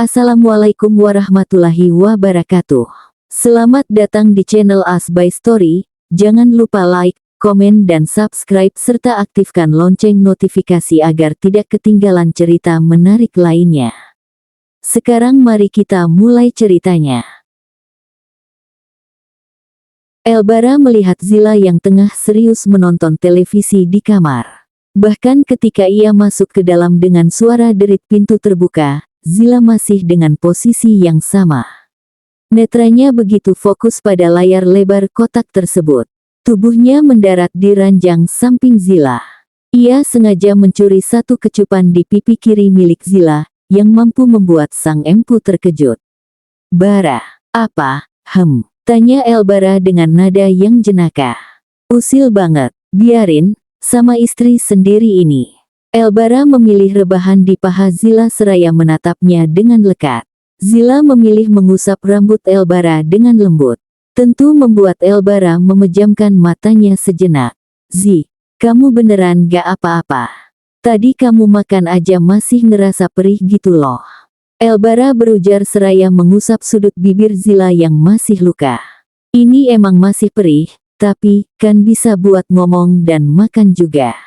Assalamualaikum warahmatullahi wabarakatuh. Selamat datang di channel As by Story. Jangan lupa like, komen dan subscribe serta aktifkan lonceng notifikasi agar tidak ketinggalan cerita menarik lainnya. Sekarang mari kita mulai ceritanya. Elbara melihat Zila yang tengah serius menonton televisi di kamar. Bahkan ketika ia masuk ke dalam dengan suara derit pintu terbuka, Zila masih dengan posisi yang sama. Netranya begitu fokus pada layar lebar kotak tersebut. Tubuhnya mendarat di ranjang samping Zila. Ia sengaja mencuri satu kecupan di pipi kiri milik Zila, yang mampu membuat sang empu terkejut. "Bara, apa?" Tanya Elbara dengan nada yang jenaka. "Usil banget, biarin, sama istri sendiri ini." Elbara memilih rebahan di paha Zila seraya menatapnya dengan lekat. Zila memilih mengusap rambut Elbara dengan lembut. Tentu membuat Elbara memejamkan matanya sejenak. "Zi, kamu beneran gak apa-apa? Tadi kamu makan aja masih ngerasa perih gitu loh." Elbara berujar seraya mengusap sudut bibir Zila yang masih luka. "Ini emang masih perih, tapi kan bisa buat ngomong dan makan juga.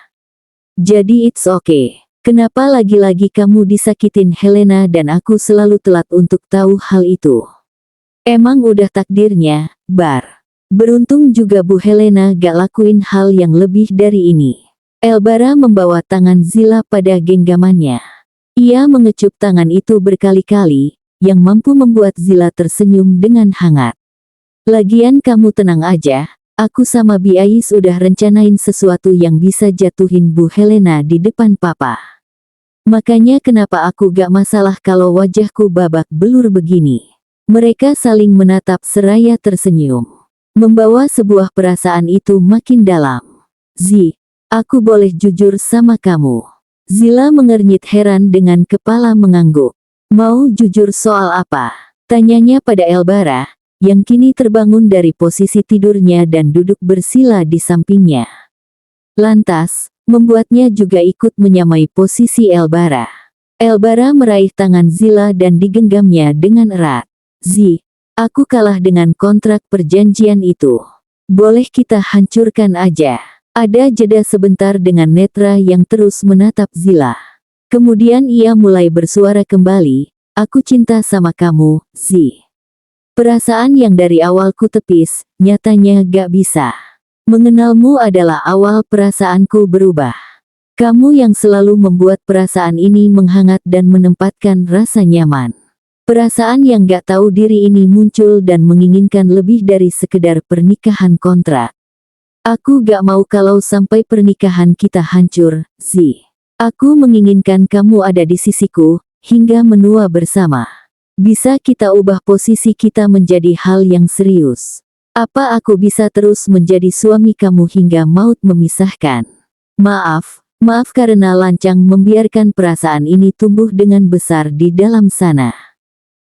Jadi it's okay. Kenapa lagi-lagi kamu disakitin Helena dan aku selalu telat untuk tahu hal itu? Emang udah takdirnya, Bar. Beruntung juga Bu Helena gak lakuin hal yang lebih dari ini." Elbara membawa tangan Zila pada genggamannya. Ia mengecup tangan itu berkali-kali, yang mampu membuat Zila tersenyum dengan hangat. "Lagian kamu tenang aja. Aku sama Biais udah rencanain sesuatu yang bisa jatuhin Bu Helena di depan papa. Makanya kenapa aku gak masalah kalau wajahku babak belur begini." Mereka saling menatap seraya tersenyum. Membawa sebuah perasaan itu makin dalam. "Zi, aku boleh jujur sama kamu?" Zila mengernyit heran dengan kepala mengangguk. "Mau jujur soal apa?" tanyanya pada Elbara, yang kini terbangun dari posisi tidurnya dan duduk bersila di sampingnya. Lantas, membuatnya juga ikut menyamai posisi Elbara. Elbara meraih tangan Zila dan digenggamnya dengan erat. "Zi, aku kalah dengan kontrak perjanjian itu. Boleh kita hancurkan aja." Ada jeda sebentar dengan netra yang terus menatap Zila. Kemudian ia mulai bersuara kembali, "Aku cinta sama kamu, Zi. Perasaan yang dari awal ku tepis, nyatanya gak bisa. Mengenalmu adalah awal perasaanku berubah. Kamu yang selalu membuat perasaan ini menghangat dan menempatkan rasa nyaman. Perasaan yang gak tahu diri ini muncul dan menginginkan lebih dari sekedar pernikahan kontrak. Aku gak mau kalau sampai pernikahan kita hancur, Zi. Aku menginginkan kamu ada di sisiku, hingga menua bersama. Bisa kita ubah posisi kita menjadi hal yang serius. Apa aku bisa terus menjadi suami kamu hingga maut memisahkan? Maaf karena lancang membiarkan perasaan ini tumbuh dengan besar di dalam sana."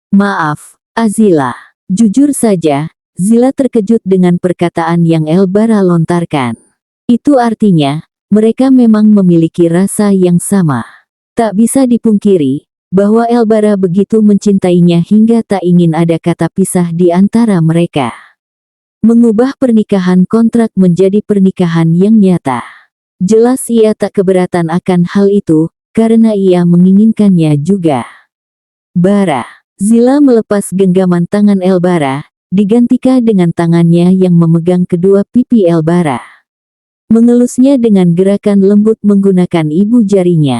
"Maaf, Azila." Jujur saja, Zila terkejut dengan perkataan yang Elbara lontarkan. Itu artinya, mereka memang memiliki rasa yang sama. Tak bisa dipungkiri bahwa Elbara begitu mencintainya hingga tak ingin ada kata pisah di antara mereka. Mengubah pernikahan kontrak menjadi pernikahan yang nyata. Jelas ia tak keberatan akan hal itu, karena ia menginginkannya juga. "Bara." Zila melepas genggaman tangan Elbara, digantikan dengan tangannya yang memegang kedua pipi Elbara. Mengelusnya dengan gerakan lembut menggunakan ibu jarinya.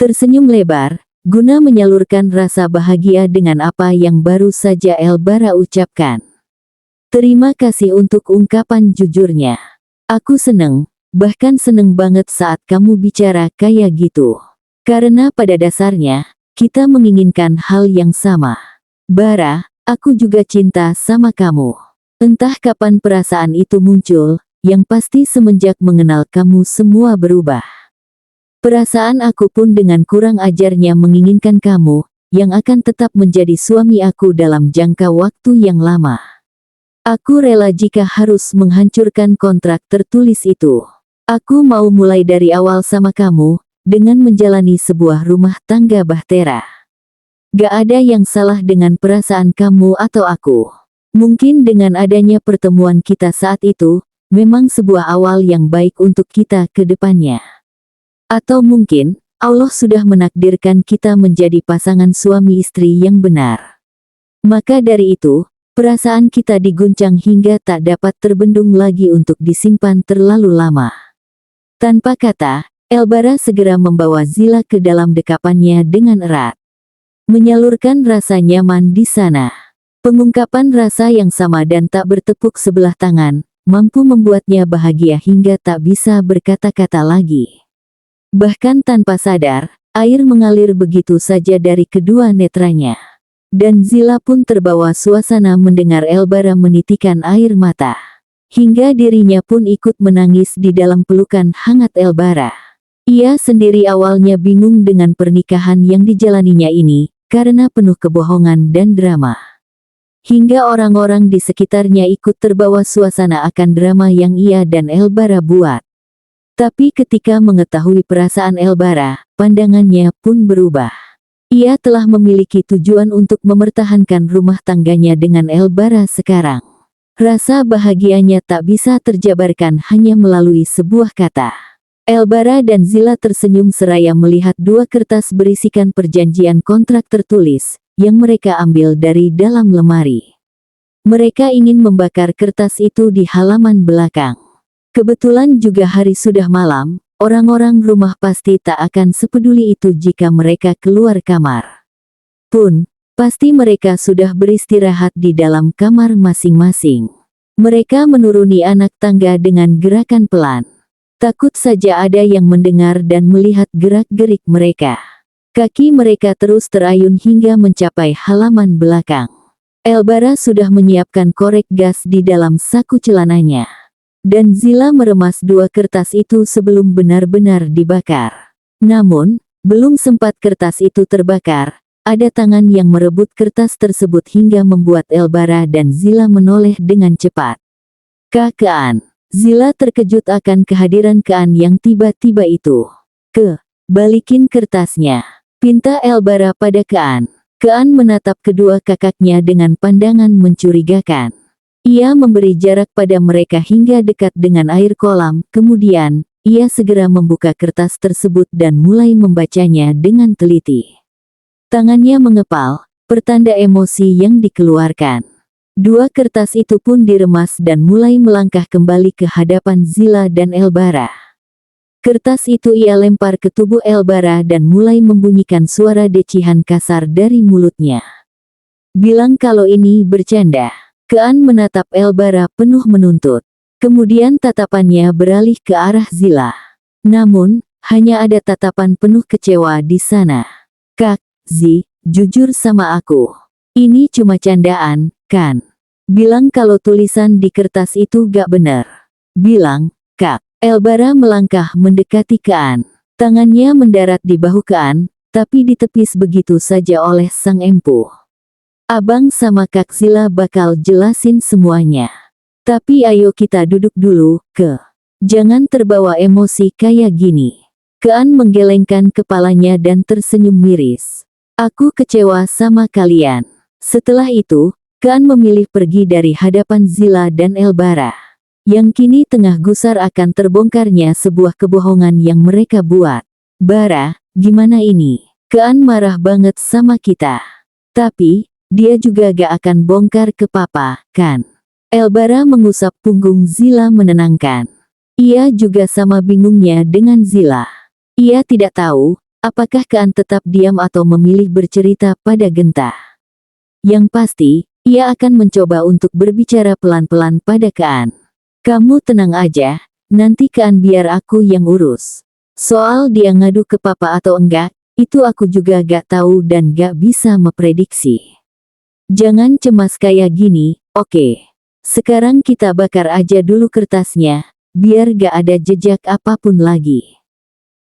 Tersenyum lebar, guna menyalurkan rasa bahagia dengan apa yang baru saja Elbara ucapkan. "Terima kasih untuk ungkapan jujurnya. Aku seneng, bahkan seneng banget saat kamu bicara kayak gitu. Karena pada dasarnya, kita menginginkan hal yang sama. Bara, aku juga cinta sama kamu. Entah kapan perasaan itu muncul, yang pasti semenjak mengenal kamu semua berubah. Perasaan aku pun dengan kurang ajarnya menginginkan kamu, yang akan tetap menjadi suami aku dalam jangka waktu yang lama. Aku rela jika harus menghancurkan kontrak tertulis itu. Aku mau mulai dari awal sama kamu, dengan menjalani sebuah rumah tangga bahtera." Gak ada yang salah dengan perasaan kamu atau aku. Mungkin dengan adanya pertemuan kita saat itu, memang sebuah awal yang baik untuk kita ke depannya. Atau mungkin, Allah sudah menakdirkan kita menjadi pasangan suami istri yang benar. Maka dari itu, perasaan kita diguncang hingga tak dapat terbendung lagi untuk disimpan terlalu lama. Tanpa kata, Elbara segera membawa Zila ke dalam dekapannya dengan erat. Menyalurkan rasa nyaman di sana. Pengungkapan rasa yang sama dan tak bertepuk sebelah tangan, mampu membuatnya bahagia hingga tak bisa berkata-kata lagi. Bahkan tanpa sadar, air mengalir begitu saja dari kedua netranya. Dan Zila pun terbawa suasana mendengar Elbara menitikan air mata. Hingga dirinya pun ikut menangis di dalam pelukan hangat Elbara. Ia sendiri awalnya bingung dengan pernikahan yang dijalaninya ini, karena penuh kebohongan dan drama. Hingga orang-orang di sekitarnya ikut terbawa suasana akan drama yang ia dan Elbara buat. Tapi ketika mengetahui perasaan Elbara, pandangannya pun berubah. Ia telah memiliki tujuan untuk mempertahankan rumah tangganya dengan Elbara sekarang. Rasa bahagianya tak bisa terjabarkan hanya melalui sebuah kata. Elbara dan Zila tersenyum seraya melihat dua kertas berisikan perjanjian kontrak tertulis, yang mereka ambil dari dalam lemari. Mereka ingin membakar kertas itu di halaman belakang. Kebetulan juga hari sudah malam, orang-orang rumah pasti tak akan sepeduli itu jika mereka keluar kamar. Pun, pasti mereka sudah beristirahat di dalam kamar masing-masing. Mereka menuruni anak tangga dengan gerakan pelan. Takut saja ada yang mendengar dan melihat gerak-gerik mereka. Kaki mereka terus terayun hingga mencapai halaman belakang. Elbara sudah menyiapkan korek gas di dalam saku celananya. Dan Zila meremas dua kertas itu sebelum benar-benar dibakar. Namun, belum sempat kertas itu terbakar, ada tangan yang merebut kertas tersebut hingga membuat Elbara dan Zila menoleh dengan cepat. Kean. Zila terkejut akan kehadiran Kean yang tiba-tiba itu. Balikin kertasnya, pinta Elbara pada Kean. Kean menatap kedua kakaknya dengan pandangan mencurigakan. Ia memberi jarak pada mereka hingga dekat dengan air kolam, kemudian, ia segera membuka kertas tersebut dan mulai membacanya dengan teliti. Tangannya mengepal, pertanda emosi yang dikeluarkan. Dua kertas itu pun diremas dan mulai melangkah kembali ke hadapan Zila dan Elbara. Kertas itu ia lempar ke tubuh Elbara dan mulai membunyikan suara decihan kasar dari mulutnya. Bilang kalau ini bercanda. Kean menatap Elbara penuh menuntut. Kemudian tatapannya beralih ke arah Zila. Namun, hanya ada tatapan penuh kecewa di sana. Kak, Zi, jujur sama aku. Ini cuma candaan, kan? Bilang kalau tulisan di kertas itu gak bener. Bilang, Kak. Elbara melangkah mendekati Kean. Tangannya mendarat di bahu Kean, tapi ditepis begitu saja oleh sang empu. Abang sama Kak Zila bakal jelasin semuanya. Tapi ayo kita duduk dulu, Jangan terbawa emosi kayak gini. Kean menggelengkan kepalanya dan tersenyum miris. Aku kecewa sama kalian. Setelah itu, Kean memilih pergi dari hadapan Zila dan Elbara. Yang kini tengah gusar akan terbongkarnya sebuah kebohongan yang mereka buat. Bara, gimana ini? Kean marah banget sama kita. Tapi, dia juga gak akan bongkar ke papa, kan? Elbara mengusap punggung Zila menenangkan. Ia juga sama bingungnya dengan Zila. Ia tidak tahu, apakah Kean tetap diam atau memilih bercerita pada Genta. Yang pasti, ia akan mencoba untuk berbicara pelan-pelan pada Kean. Kamu tenang aja, nanti Kean biar aku yang urus. Soal dia ngadu ke papa atau enggak, itu aku juga gak tahu dan gak bisa memprediksi. Jangan cemas kayak gini, oke? Sekarang kita bakar aja dulu kertasnya, biar gak ada jejak apapun lagi.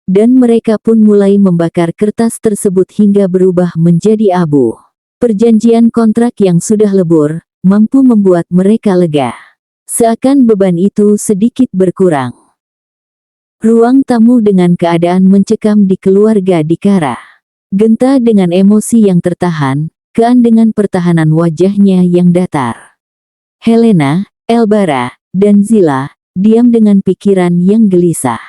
Dan mereka pun mulai membakar kertas tersebut hingga berubah menjadi abu. Perjanjian kontrak yang sudah lebur, mampu membuat mereka lega. Seakan beban itu sedikit berkurang. Ruang tamu dengan keadaan mencekam di keluarga Dikara. Genta dengan emosi yang tertahan, Kean dengan pertahanan wajahnya yang datar. Helena, Elbara, dan Zila, diam dengan pikiran yang gelisah.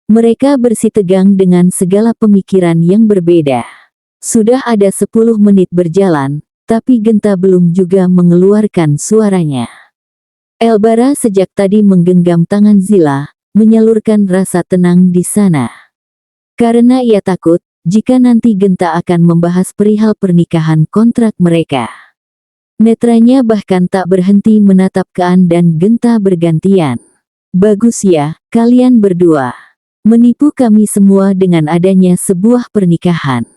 Mereka bersitegang dengan segala pemikiran yang berbeda. Sudah ada 10 menit berjalan, tapi Genta belum juga mengeluarkan suaranya. Elbara sejak tadi menggenggam tangan Zila, menyalurkan rasa tenang di sana. Karena ia takut, jika nanti Genta akan membahas perihal pernikahan kontrak mereka. Netranya bahkan tak berhenti menatap Kean dan Genta bergantian. Bagus ya, kalian berdua. Menipu kami semua dengan adanya sebuah pernikahan.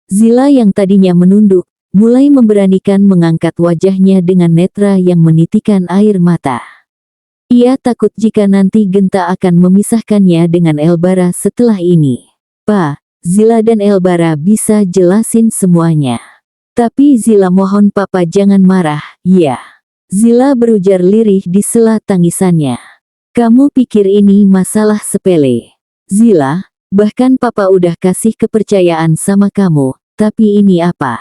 Zila yang tadinya menunduk, mulai memberanikan mengangkat wajahnya dengan netra yang menitikan air mata. Ia takut jika nanti Genta akan memisahkannya dengan Elbara setelah ini. Pa, Zila dan Elbara bisa jelasin semuanya. Tapi Zila mohon Papa jangan marah, ya. Zila berujar lirih di sela tangisannya. Kamu pikir ini masalah sepele? Zila, bahkan Papa udah kasih kepercayaan sama kamu, tapi ini apa?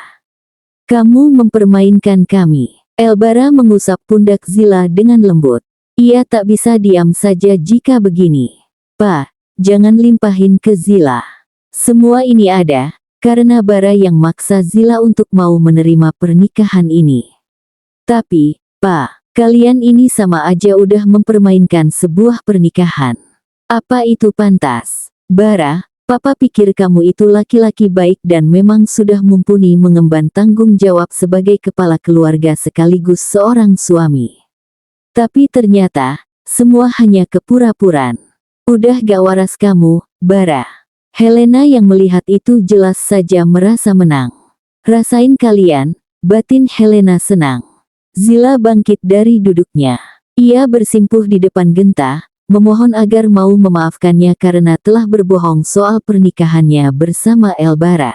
Kamu mempermainkan kami. Elbara mengusap pundak Zila dengan lembut. Ia tak bisa diam saja jika begini. Pa, jangan limpahin ke Zila. Semua ini ada, karena Bara yang maksa Zila untuk mau menerima pernikahan ini. Tapi, Pa, kalian ini sama aja udah mempermainkan sebuah pernikahan. Apa itu pantas? Bara, Papa pikir kamu itu laki-laki baik dan memang sudah mumpuni mengemban tanggung jawab sebagai kepala keluarga sekaligus seorang suami. Tapi ternyata, semua hanya kepura-puraan. Udah gak waras kamu, Bara. Helena yang melihat itu jelas saja merasa menang. Rasain kalian, batin Helena senang. Zila bangkit dari duduknya. Ia bersimpuh di depan Genta, memohon agar mau memaafkannya karena telah berbohong soal pernikahannya bersama Elbara.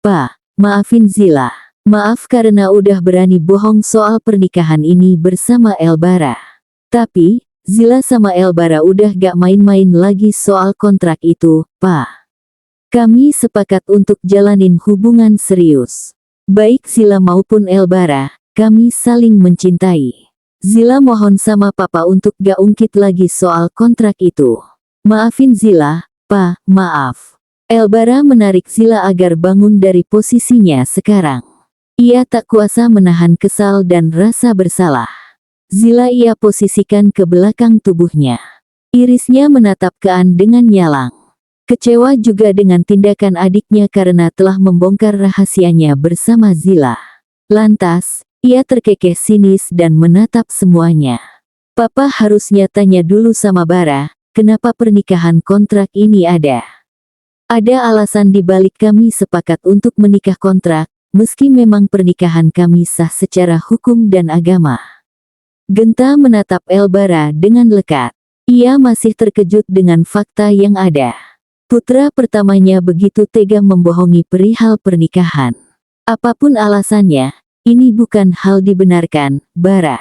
Pa, maafin Zila. Maaf karena udah berani bohong soal pernikahan ini bersama Elbara. Tapi, Zila sama Elbara udah gak main-main lagi soal kontrak itu, Pa. Kami sepakat untuk jalanin hubungan serius. Baik Zila maupun Elbara, kami saling mencintai. Zila mohon sama Papa untuk gak ungkit lagi soal kontrak itu. Maafin Zila, Pa, maaf. Elbara menarik Zila agar bangun dari posisinya sekarang. Ia tak kuasa menahan kesal dan rasa bersalah. Zila ia posisikan ke belakang tubuhnya. Irisnya menatap Kean dengan nyalang. Kecewa juga dengan tindakan adiknya karena telah membongkar rahasianya bersama Zila. Lantas, ia terkekeh sinis dan menatap semuanya. Papa harusnya tanya dulu sama Bara, kenapa pernikahan kontrak ini ada. Ada alasan di balik kami sepakat untuk menikah kontrak, meski memang pernikahan kami sah secara hukum dan agama. Genta menatap Elbara dengan lekat. Ia masih terkejut dengan fakta yang ada. Putra pertamanya begitu tega membohongi perihal pernikahan. Apapun alasannya, ini bukan hal dibenarkan, Bara.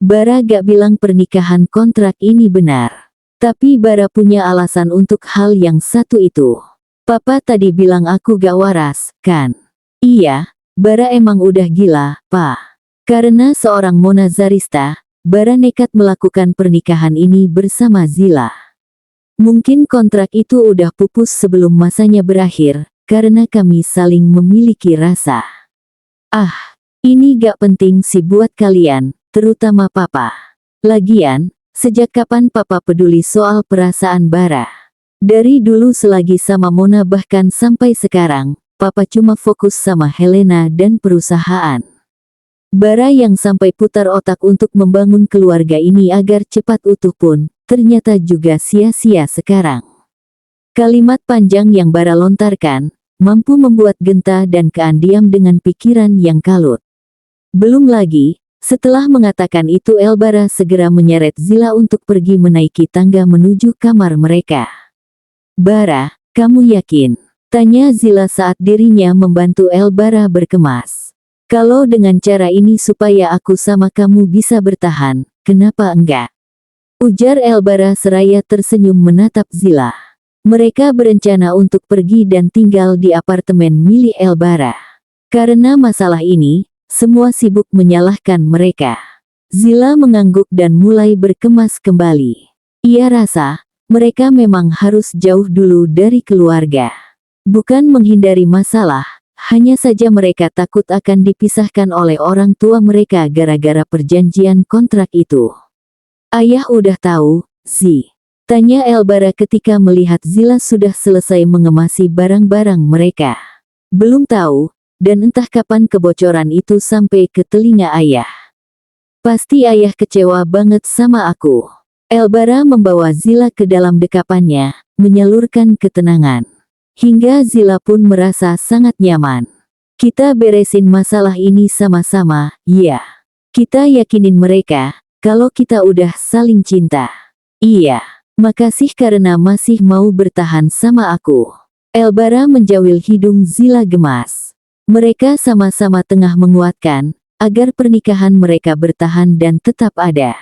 Bara gak bilang pernikahan kontrak ini benar. Tapi Bara punya alasan untuk hal yang satu itu. Papa tadi bilang aku gak waras, kan? Iya, Bara emang udah gila, Pa. Karena seorang monazarista, Bara nekat melakukan pernikahan ini bersama Zila. Mungkin kontrak itu udah pupus sebelum masanya berakhir, karena kami saling memiliki rasa. Ah, ini gak penting sih buat kalian, terutama Papa. Lagian, sejak kapan Papa peduli soal perasaan Bara? Dari dulu selagi sama Mona bahkan sampai sekarang, Papa cuma fokus sama Helena dan perusahaan. Bara yang sampai putar otak untuk membangun keluarga ini agar cepat utuh pun, ternyata juga sia-sia sekarang. Kalimat panjang yang Bara lontarkan, mampu membuat Genta dan Kean diam dengan pikiran yang kalut. Belum lagi, setelah mengatakan itu Elbara segera menyeret Zila untuk pergi menaiki tangga menuju kamar mereka. Bara, kamu yakin? Tanya Zila saat dirinya membantu Elbara berkemas. Kalau dengan cara ini supaya aku sama kamu bisa bertahan, kenapa enggak? Ujar Elbara seraya tersenyum menatap Zila. Mereka berencana untuk pergi dan tinggal di apartemen milik Elbara. Karena masalah ini, semua sibuk menyalahkan mereka. Zila mengangguk dan mulai berkemas kembali. Ia rasa, mereka memang harus jauh dulu dari keluarga. Bukan menghindari masalah, hanya saja mereka takut akan dipisahkan oleh orang tua mereka gara-gara perjanjian kontrak itu. Ayah udah tahu, Zi? Tanya Elbara ketika melihat Zila sudah selesai mengemasi barang-barang mereka. Belum tahu, dan entah kapan kebocoran itu sampai ke telinga ayah. Pasti ayah kecewa banget sama aku. Elbara membawa Zila ke dalam dekapannya, menyalurkan ketenangan. Hingga Zila pun merasa sangat nyaman. Kita beresin masalah ini sama-sama, ya. Kita yakinin mereka, kalau kita udah saling cinta. Iya. Makasih karena masih mau bertahan sama aku. Elbara menjawil hidung Zila gemas. Mereka sama-sama tengah menguatkan, agar pernikahan mereka bertahan dan tetap ada.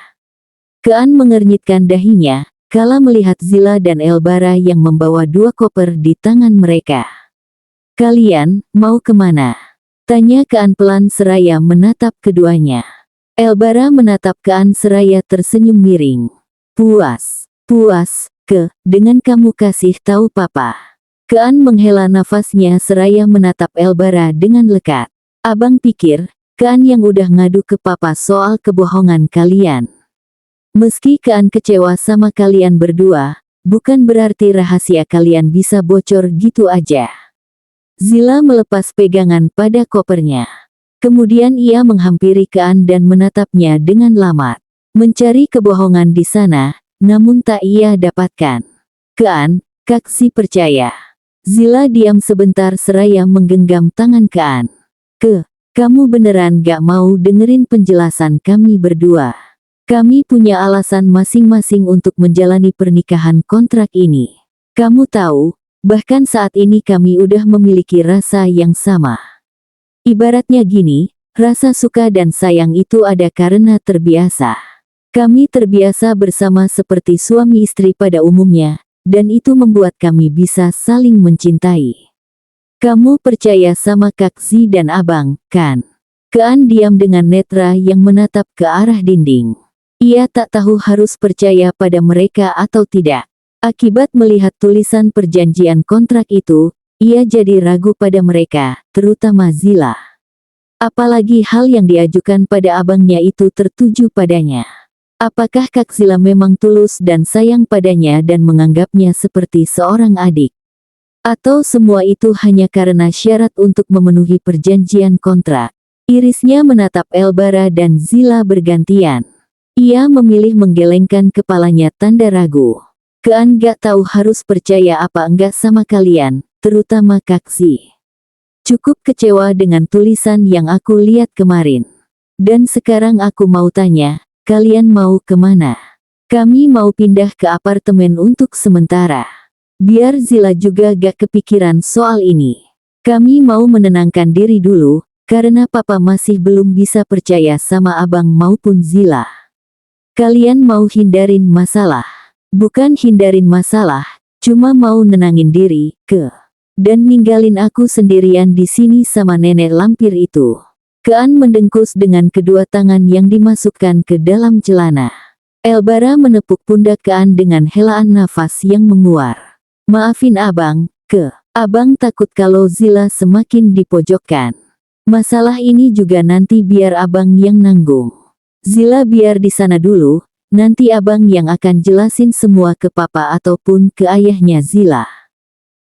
Kean mengernyitkan dahinya, kala melihat Zila dan Elbara yang membawa 2 koper di tangan mereka. Kalian, mau kemana? Tanya Kean pelan seraya menatap keduanya. Elbara menatap Kean seraya tersenyum miring. Puas, dengan kamu kasih tahu papa. Kean menghela nafasnya seraya menatap Elbara dengan lekat. Abang pikir, Kean yang udah ngadu ke papa soal kebohongan kalian. Meski Kean kecewa sama kalian berdua, bukan berarti rahasia kalian bisa bocor gitu aja. Zila melepas pegangan pada kopernya. Kemudian ia menghampiri Kean dan menatapnya dengan lamat. Mencari kebohongan di sana, namun tak ia dapatkan. Kean, Kaksi percaya. Zila diam sebentar seraya menggenggam tangan Kean. Kamu beneran gak mau dengerin penjelasan kami berdua? Kami punya alasan masing-masing untuk menjalani pernikahan kontrak ini. Kamu tahu, bahkan saat ini kami udah memiliki rasa yang sama. Ibaratnya gini, rasa suka dan sayang itu ada karena terbiasa. Kami terbiasa bersama seperti suami istri pada umumnya, dan itu membuat kami bisa saling mencintai. Kamu percaya sama Kaksi dan Abang, kan? Kean diam dengan netra yang menatap ke arah dinding. Ia tak tahu harus percaya pada mereka atau tidak. Akibat melihat tulisan perjanjian kontrak itu, ia jadi ragu pada mereka, terutama Zila. Apalagi hal yang diajukan pada abangnya itu tertuju padanya. Apakah Kak Zila memang tulus dan sayang padanya dan menganggapnya seperti seorang adik? Atau semua itu hanya karena syarat untuk memenuhi perjanjian kontrak? Irisnya menatap Elbara dan Zila bergantian. Ia memilih menggelengkan kepalanya tanda ragu. Kean gak tahu harus percaya apa enggak sama kalian, terutama Kaksi. Cukup kecewa dengan tulisan yang aku lihat kemarin. Dan sekarang aku mau tanya, kalian mau kemana? Kami mau pindah ke apartemen untuk sementara. Biar Zila juga gak kepikiran soal ini. Kami mau menenangkan diri dulu, karena papa masih belum bisa percaya sama abang maupun Zila. Kalian mau hindarin masalah. Bukan hindarin masalah, cuma mau nenangin diri, dan ninggalin aku sendirian di sini sama nenek lampir itu. Kean mendengkus dengan kedua tangan yang dimasukkan ke dalam celana. Elbara menepuk pundak Kean dengan helaan nafas yang menguar. Maafin abang, abang takut kalau Zila semakin dipojokkan. Masalah ini juga nanti biar abang yang nanggung. Zila biar di sana dulu. Nanti abang yang akan jelasin semua ke papa ataupun ke ayahnya Zila.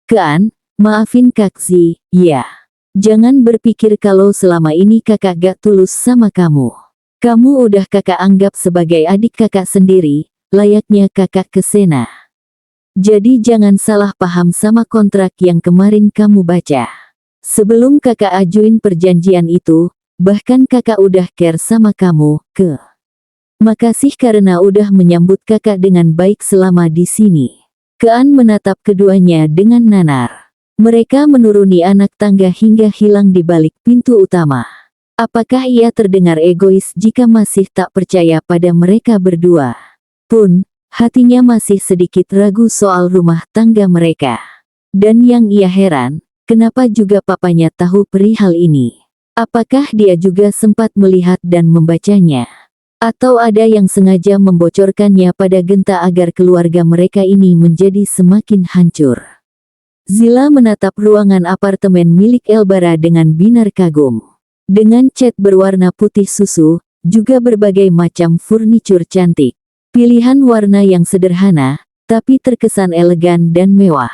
Kean, maafin Kaksi, ya. Jangan berpikir kalau selama ini kakak gak tulus sama kamu. Kamu udah kakak anggap sebagai adik kakak sendiri, layaknya kakak ke Sena. Jadi jangan salah paham sama kontrak yang kemarin kamu baca. Sebelum kakak ajuin perjanjian itu, bahkan kakak udah care sama kamu, Makasih karena udah menyambut kakak dengan baik selama di sini. Kean menatap keduanya dengan nanar. Mereka menuruni anak tangga hingga hilang di balik pintu utama. Apakah ia terdengar egois jika masih tak percaya pada mereka berdua? Pun, Hatinya masih sedikit ragu soal rumah tangga mereka. Dan yang ia heran, kenapa juga papanya tahu perihal ini? Apakah dia juga sempat melihat dan membacanya? Atau ada yang sengaja membocorkannya pada Genta agar keluarga mereka ini menjadi semakin hancur? Zila menatap ruangan apartemen milik Elbara dengan binar kagum. Dengan cat berwarna putih susu, juga berbagai macam furnitur cantik. Pilihan warna yang sederhana, tapi terkesan elegan dan mewah.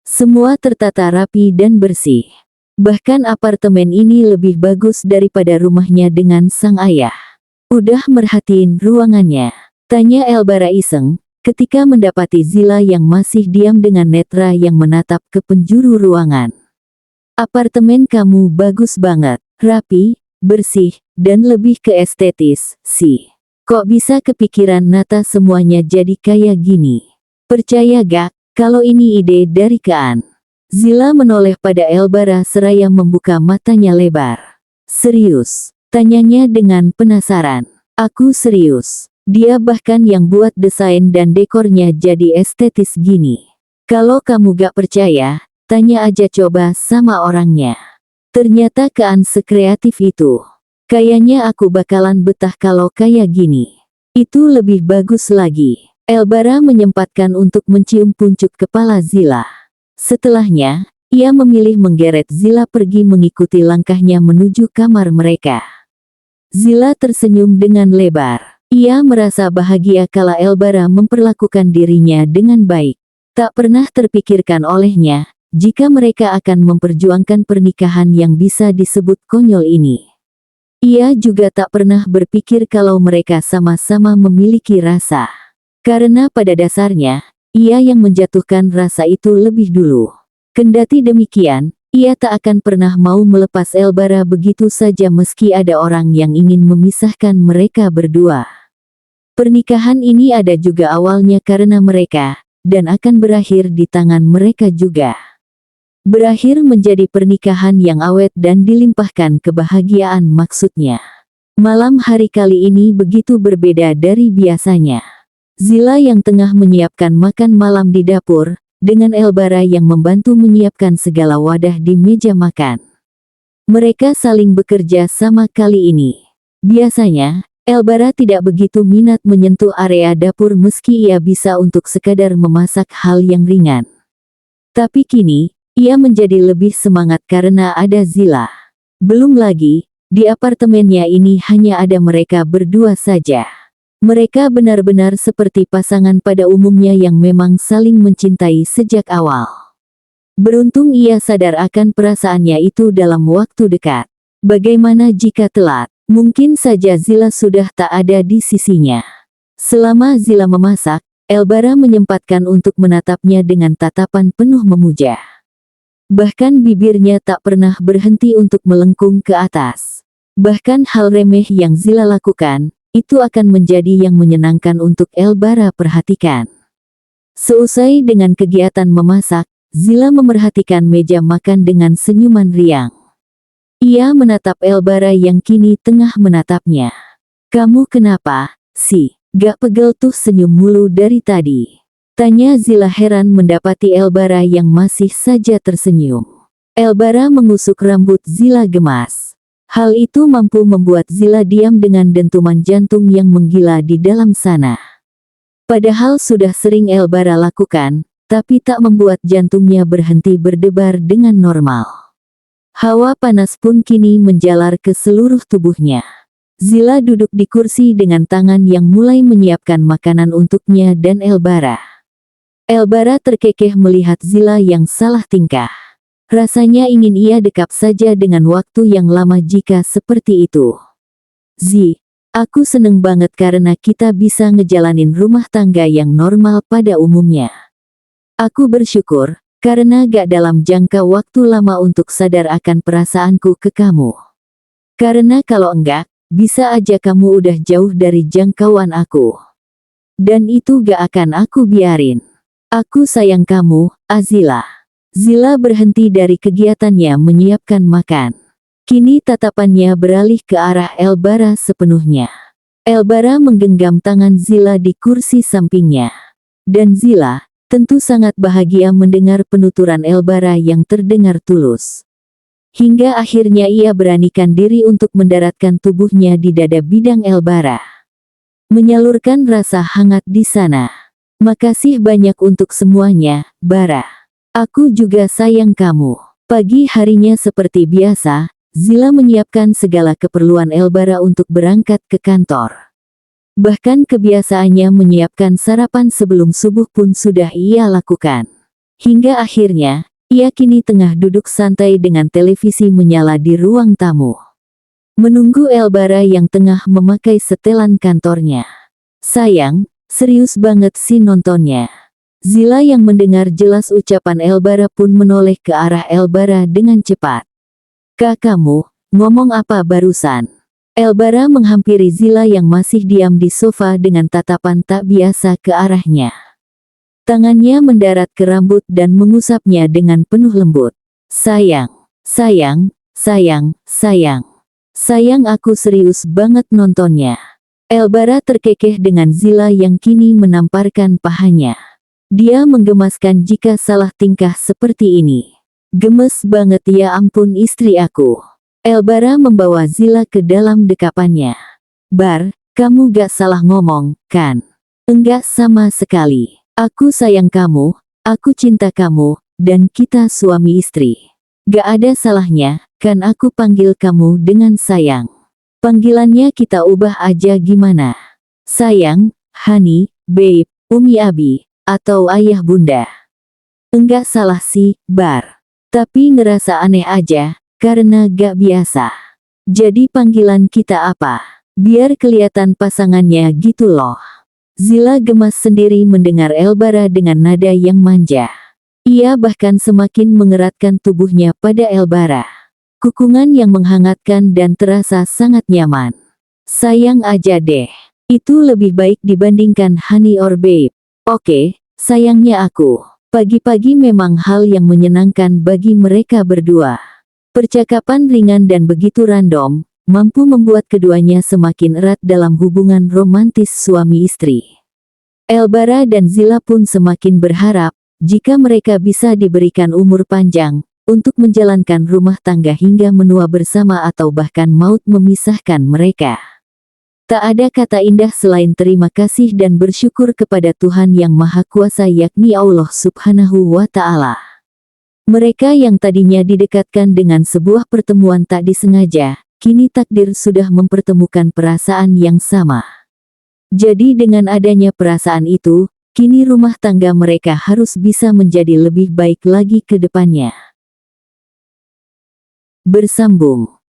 Semua tertata rapi dan bersih. Bahkan apartemen ini lebih bagus daripada rumahnya dengan sang ayah. Udah merhatiin ruangannya? Tanya Elbara iseng, ketika mendapati Zila yang masih diam dengan netra yang menatap ke penjuru ruangan. Apartemen kamu bagus banget, rapi, bersih, dan lebih ke estetis, sih. Kok bisa kepikiran nata semuanya jadi kayak gini? Percaya gak, kalau ini ide dari Kaan? Zila menoleh pada Elbara seraya membuka matanya lebar. Serius? Tanyanya dengan penasaran. Aku serius. Dia bahkan yang buat desain dan dekornya jadi estetis gini. Kalau kamu gak percaya, tanya aja coba sama orangnya. Ternyata Kaan sekreatif itu. Kayaknya aku bakalan betah kalau kayak gini. Itu lebih bagus lagi. Elbara menyempatkan untuk mencium puncut kepala Zila. Setelahnya, ia memilih menggeret Zila pergi mengikuti langkahnya menuju kamar mereka. Zila tersenyum dengan lebar. Ia merasa bahagia kala Elbara memperlakukan dirinya dengan baik. Tak pernah terpikirkan olehnya, jika mereka akan memperjuangkan pernikahan yang bisa disebut konyol ini. Ia juga tak pernah berpikir kalau mereka sama-sama memiliki rasa. Karena pada dasarnya, ia yang menjatuhkan rasa itu lebih dulu. Kendati demikian, ia tak akan pernah mau melepas Elbara begitu saja meski ada orang yang ingin memisahkan mereka berdua. Pernikahan ini ada juga awalnya karena mereka, dan akan berakhir di tangan mereka juga. Berakhir menjadi pernikahan yang awet dan dilimpahkan kebahagiaan maksudnya. Malam hari kali ini begitu berbeda dari biasanya. Zila yang tengah menyiapkan makan malam di dapur, dengan Elbara yang membantu menyiapkan segala wadah di meja makan. Mereka saling bekerja sama kali ini. Biasanya, Elbara tidak begitu minat menyentuh area dapur meski ia bisa untuk sekadar memasak hal yang ringan. Tapi kini, ia menjadi lebih semangat karena ada Zila. Belum lagi, di apartemennya ini hanya ada mereka berdua saja. Mereka benar-benar seperti pasangan pada umumnya yang memang saling mencintai sejak awal. Beruntung ia sadar akan perasaannya itu dalam waktu dekat. Bagaimana jika telat? Mungkin saja Zila sudah tak ada di sisinya. Selama Zila memasak, Elbara menyempatkan untuk menatapnya dengan tatapan penuh memuja. Bahkan bibirnya tak pernah berhenti untuk melengkung ke atas. Bahkan hal remeh yang Zila lakukan, itu akan menjadi yang menyenangkan untuk Elbara perhatikan. Seusai dengan kegiatan memasak, Zila memerhatikan meja makan dengan senyuman riang. Ia menatap Elbara yang kini tengah menatapnya. Kamu kenapa, sih? Gak pegel tuh senyum mulu dari tadi? Tanya Zila heran mendapati Elbara yang masih saja tersenyum. Elbara mengusuk rambut Zila gemas. Hal itu mampu membuat Zila diam dengan dentuman jantung yang menggila di dalam sana. Padahal sudah sering Elbara lakukan, tapi tak membuat jantungnya berhenti berdebar dengan normal. Hawa panas pun kini menjalar ke seluruh tubuhnya. Zila duduk di kursi dengan tangan yang mulai menyiapkan makanan untuknya dan Elbara. Elbara terkekeh melihat Zila yang salah tingkah. Rasanya ingin ia dekap saja dengan waktu yang lama jika seperti itu. Zi, aku seneng banget karena kita bisa ngejalanin rumah tangga yang normal pada umumnya. Aku bersyukur, karena gak dalam jangka waktu lama untuk sadar akan perasaanku ke kamu. Karena kalau enggak, bisa aja kamu udah jauh dari jangkauan aku. Dan itu gak akan aku biarin. Aku sayang kamu, Azila. Zila berhenti dari kegiatannya menyiapkan makan. Kini tatapannya beralih ke arah Elbara sepenuhnya. Elbara menggenggam tangan Zila di kursi sampingnya. Dan Zila tentu sangat bahagia mendengar penuturan Elbara yang terdengar tulus. Hingga akhirnya ia beranikan diri untuk mendaratkan tubuhnya di dada bidang Elbara. Menyalurkan rasa hangat di sana. Makasih banyak untuk semuanya, Bara. Aku juga sayang kamu. Pagi harinya seperti biasa, Zila menyiapkan segala keperluan Elbara untuk berangkat ke kantor. Bahkan kebiasaannya menyiapkan sarapan sebelum subuh pun sudah ia lakukan. Hingga akhirnya, ia kini tengah duduk santai dengan televisi menyala di ruang tamu. Menunggu Elbara yang tengah memakai setelan kantornya. Sayang, serius banget sih nontonnya. Zila yang mendengar jelas ucapan Elbara pun menoleh ke arah Elbara dengan cepat. Kak, kamu ngomong apa barusan? Elbara menghampiri Zila yang masih diam di sofa dengan tatapan tak biasa ke arahnya. Tangannya mendarat ke rambut dan mengusapnya dengan penuh lembut. Sayang, sayang, sayang, sayang. Sayang, aku serius banget nontonnya. Elbara terkekeh dengan Zila yang kini menamparkan pahanya. Dia menggemaskan jika salah tingkah seperti ini. Gemes banget, ya ampun istri aku. Elbara membawa Zila ke dalam dekapannya. Bar, kamu gak salah ngomong, kan? Enggak sama sekali. Aku sayang kamu, aku cinta kamu, dan kita suami istri. Gak ada salahnya, kan aku panggil kamu dengan sayang. Panggilannya kita ubah aja gimana? Sayang, honey, babe, umi abi, atau ayah bunda. Enggak salah sih, Bar. Tapi ngerasa aneh aja, karena gak biasa. Jadi panggilan kita apa? Biar kelihatan pasangannya gitu loh. Zila gemas sendiri mendengar Elbara dengan nada yang manja. Ia bahkan semakin mengeratkan tubuhnya pada Elbara. Kukungan yang menghangatkan dan terasa sangat nyaman. Sayang aja deh. Itu lebih baik dibandingkan honey or babe. Oke, sayangnya aku. Pagi-pagi memang hal yang menyenangkan bagi mereka berdua. Percakapan ringan dan begitu random, mampu membuat keduanya semakin erat dalam hubungan romantis suami istri. Elbara dan Zila pun semakin berharap, jika mereka bisa diberikan umur panjang, untuk menjalankan rumah tangga hingga menua bersama atau bahkan maut memisahkan mereka. Tak ada kata indah selain terima kasih dan bersyukur kepada Tuhan Yang Maha Kuasa, yakni Allah Subhanahu wa Ta'ala. Mereka yang tadinya didekatkan dengan sebuah pertemuan tak disengaja, kini takdir sudah mempertemukan perasaan yang sama. Jadi dengan adanya perasaan itu, kini rumah tangga mereka harus bisa menjadi lebih baik lagi ke depannya. Bersambung.